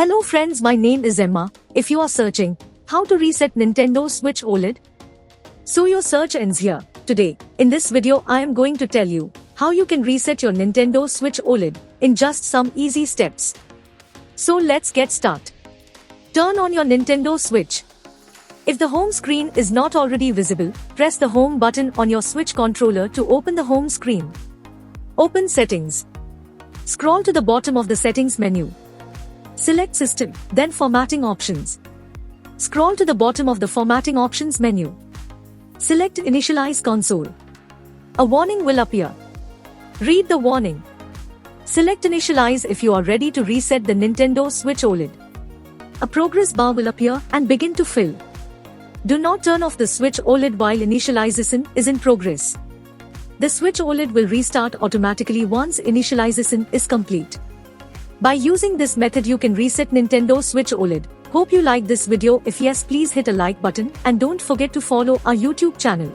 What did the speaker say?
Hello friends, my name is Emma. If you are searching how to reset Nintendo Switch OLED, so your search ends here. Today, in this video I am going to tell you how you can reset your Nintendo Switch OLED in just some easy steps. So let's get started. Turn on your Nintendo Switch. If the home screen is not already visible, press the home button on your Switch controller to open the home screen. Open Settings. Scroll to the bottom of the Settings menu. Select System, then Formatting Options. Scroll to the bottom of the Formatting Options menu. Select Initialize Console. A warning will appear. Read the warning. Select Initialize if you are ready to reset the Nintendo Switch OLED. A progress bar will appear and begin to fill. Do not turn off the Switch OLED while initialization is in progress. The Switch OLED will restart automatically once initialization is complete. By using this method you can reset Nintendo Switch OLED. Hope you like this video. If yes, please hit a like button and don't forget to follow our YouTube channel.